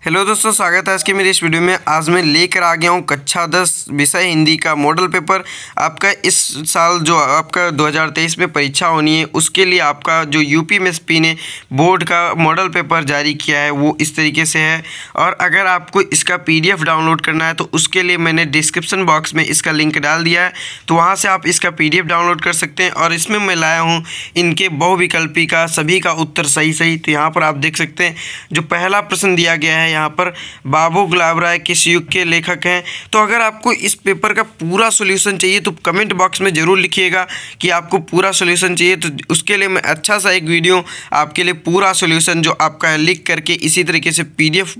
Hello दोस्तों, स्वागत है आज की मेरी इस वीडियो में। आज मैं लेकर आ गया हूँ कक्षा 10 विषय हिंदी का मॉडल पेपर। आपका इस साल जो आपका 2023 में परीक्षा होनी है उसके लिए आपका जो यूपीएससी ने बोर्ड का मॉडल पेपर जारी किया है वो इस तरीके से है। और अगर आपको इसका पीडीएफ डाउनलोड करना है तो उसके लिए मैंने डिस्क्रिप्शन बॉक्स में इसका लिंक डाल दिया है, तो वहाँ से आप इसका पीडीएफ डाउनलोड कर सकते हैं। और इसमें मैं लाया हूँ इनके बहुविकल्पी का सभी का उत्तर सही। तो यहाँ पर आप देख सकते हैं जो पहला प्रश्न दिया गया है यहाँ पर, बाबू गुलाब राय किस युग के लेखक हैं। तो अगर आपको इस पेपर का पूरा सॉल्यूशन चाहिए तो कमेंट बॉक्स में ज़रूर लिखिएगा कि आपको पूरा सॉल्यूशन चाहिए, तो उसके लिए मैं अच्छा सा एक वीडियो आपके लिए पूरा सॉल्यूशन जो आपका है लिख करके इसी तरीके से पीडीएफ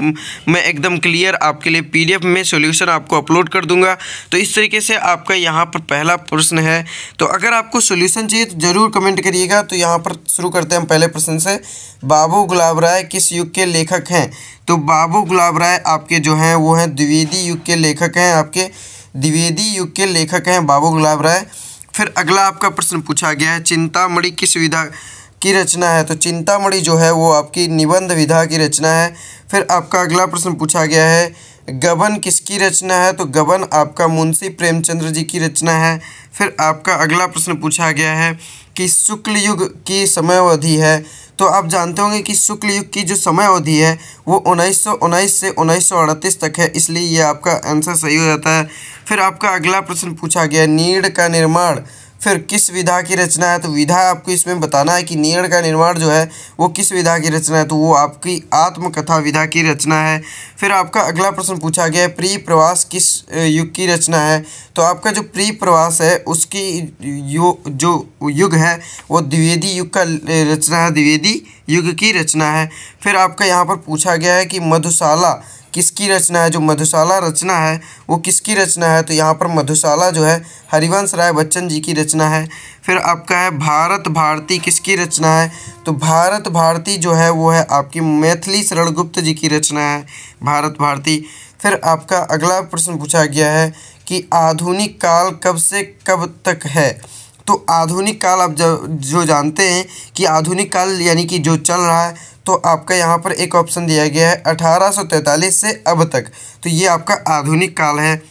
में एकदम क्लियर आपके लिए पीडीएफ में सॉल्यूशन आपको अपलोड कर दूंगा। तो इस तरीके से आपका यहाँ पर पहला प्रश्न है। तो अगर आपको सॉल्यूशन चाहिए तो ज़रूर कमेंट करिएगा। तो यहाँ पर शुरू करते हैं हम पहले प्रश्न से। बाबू गुलाब राय किस युग के लेखक हैं। तो बाबू गुलाब राय आपके जो हैं वो हैं द्विवेदी युग के लेखक हैं, आपके द्विवेदी युग के लेखक हैं बाबू गुलाब राय। फिर अगला आपका प्रश्न पूछा गया है, चिंतामणि किस विधा की रचना है। तो चिंतामणि जो है वो आपकी निबंध विधा की रचना है। फिर आपका अगला प्रश्न पूछा गया है, गबन किसकी रचना है। तो गबन आपका मुंशी प्रेमचंद्र जी की रचना है। फिर आपका अगला प्रश्न पूछा गया है कि शुक्ल युग की समयावधि है। तो आप जानते होंगे कि शुक्ल युग की जो समय अवधि है वो 1919 से 1938 तक है, इसलिए ये आपका आंसर सही हो जाता है। फिर आपका अगला प्रश्न पूछा गया, नीड़ का निर्माण फिर किस विधा की रचना है। तो विधा आपको इसमें बताना है कि नीड़ का निर्माण जो है वो किस विधा की रचना है, तो वो आपकी आत्मकथा विधा की रचना है। फिर आपका अगला प्रश्न पूछा गया है, प्रिय प्रवास किस युग की रचना है। तो आपका जो प्रिय प्रवास है उसकी जो युग है वो द्विवेदी युग का रचना है, द्विवेदी युग की रचना है। फिर आपका यहाँ पर पूछा गया है कि मधुशाला किसकी रचना है। जो मधुशाला रचना है वो किसकी रचना है। तो यहाँ पर मधुशाला जो है हरिवंश राय बच्चन जी की रचना है। फिर आपका है भारत भारती किसकी रचना है। तो भारत भारती जो है वो है आपकी मैथिली शरण गुप्त जी की रचना है, भारत भारती। फिर आपका अगला प्रश्न पूछा गया है कि आधुनिक काल कब से कब तक है। तो आधुनिक काल आप जो जानते हैं कि आधुनिक काल यानी कि जो चल रहा है, तो आपका यहाँ पर एक ऑप्शन दिया गया है 1843 से अब तक, तो ये आपका आधुनिक काल है।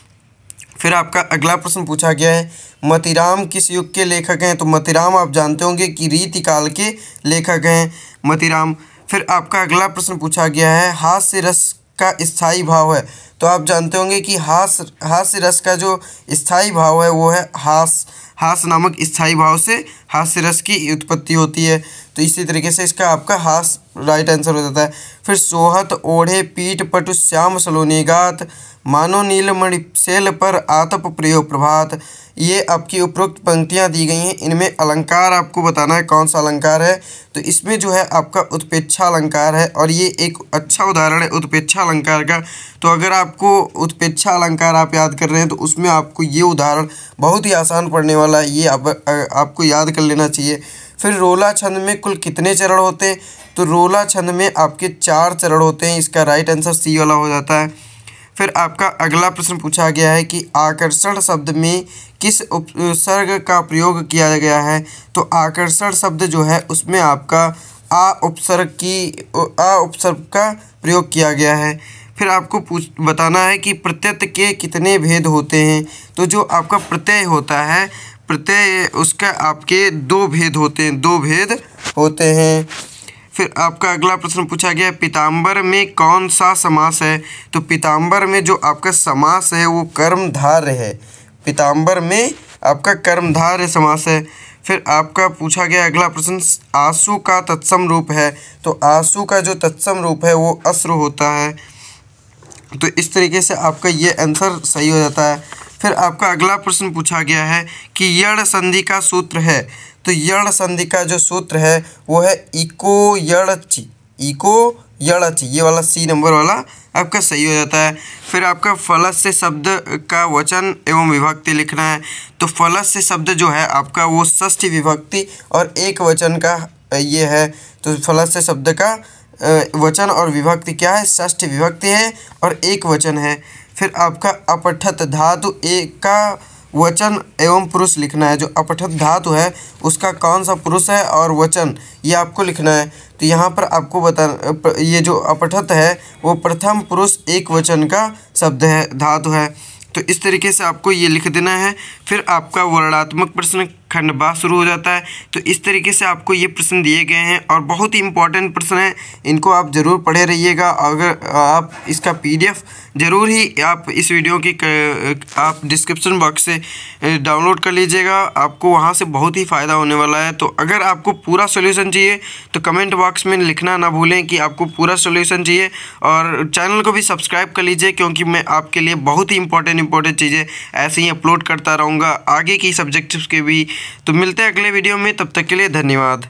फिर आपका अगला प्रश्न पूछा गया है, मतीराम किस युग के लेखक हैं। तो मतीराम आप जानते होंगे कि रीतिकाल के लेखक हैं मतीराम। फिर आपका अगला प्रश्न पूछा गया है, हास्य रस का स्थायी भाव है। तो आप जानते होंगे कि हास्य रस का जो स्थायी भाव है वो है हास नामक स्थायी भाव से हास्य रस की उत्पत्ति होती है। तो इसी तरीके से इसका आपका हास राइट आंसर हो जाता है। फिर सोहत ओढ़े पीठ पटु श्याम सलोनी गात, मानो नीलमणि शैल पर आतप प्रियो प्रभात। ये आपकी उपरोक्त पंक्तियाँ दी गई हैं, इनमें अलंकार आपको बताना है कौन सा अलंकार है। तो इसमें जो है आपका उत्प्रेक्षा अलंकार है, और ये एक अच्छा उदाहरण है उत्प्रेक्षा अलंकार का। तो अगर आपको उत्प्रेक्षा अलंकार आप याद कर रहे हैं तो उसमें आपको ये उदाहरण बहुत ही आसान पड़ने वाला है, ये आपको याद कर लेना चाहिए। फिर रोला छंद में कुल कितने चरण होते हैं। तो रोला छंद में आपके 4 चरण होते हैं, इसका राइट आंसर सी वाला हो जाता है। फिर आपका अगला प्रश्न पूछा गया है कि आकर्षण शब्द में किस उपसर्ग का प्रयोग किया गया है। तो आकर्षण शब्द जो है उसमें आपका आ उपसर्ग का प्रयोग किया गया है। फिर आपको बताना है कि प्रत्यय के कितने भेद होते हैं। तो जो आपका प्रत्यय होता है, प्रत्यय उसका आपके 2 भेद होते हैं, 2 भेद होते हैं। फिर आपका अगला प्रश्न पूछा गया, पीताम्बर में कौन सा समास है। तो पीताम्बर में जो आपका समास है वो कर्मधारय है, पीताम्बर में आपका कर्मधारय समास है। फिर आपका पूछा गया अगला प्रश्न, आंसू का तत्सम रूप है। तो आंसू का जो तत्सम रूप है वो अश्रु होता है। तो इस तरीके से आपका ये आंसर सही हो जाता है। फिर आपका अगला प्रश्न पूछा गया है कि यण संधि का सूत्र है। तो यण संधि का जो सूत्र है वो है इको यणचि, ये वाला सी नंबर वाला आपका सही हो जाता है। फिर आपका फलस से शब्द का वचन एवं विभक्ति लिखना है। तो फलस से शब्द जो है आपका वो षष्ठी विभक्ति और एक वचन का ये है। तो फलस से शब्द का वचन और विभक्ति क्या है, षष्ठी विभक्ति है और एक वचन है। फिर आपका अपठत धातु एक का वचन एवं पुरुष लिखना है। जो अपठित धातु है उसका कौन सा पुरुष है और वचन ये आपको लिखना है। तो यहाँ पर आपको ये जो अपठित है वो प्रथम पुरुष एक वचन का शब्द है, धातु है। तो इस तरीके से आपको ये लिख देना है। फिर आपका वर्णात्मक प्रश्न खंड बा शुरू हो जाता है। तो इस तरीके से आपको ये प्रश्न दिए गए हैं और बहुत ही इंपॉर्टेंट प्रश्न है, इनको आप ज़रूर पढ़े रहिएगा। अगर आप इसका PDF ज़रूर ही आप इस वीडियो की आप डिस्क्रिप्शन बॉक्स से डाउनलोड कर लीजिएगा, आपको वहाँ से बहुत ही फ़ायदा होने वाला है। तो अगर आपको पूरा सॉल्यूशन चाहिए तो कमेंट बॉक्स में लिखना ना भूलें कि आपको पूरा सॉल्यूशन चाहिए, और चैनल को भी सब्सक्राइब कर लीजिए क्योंकि मैं आपके लिए बहुत ही इंपॉर्टेंट चीज़ें ऐसे ही अपलोड करता रहूँगा आगे की सब्जेक्ट्स के भी। तो मिलते हैं अगले वीडियो में, तब तक के लिए धन्यवाद।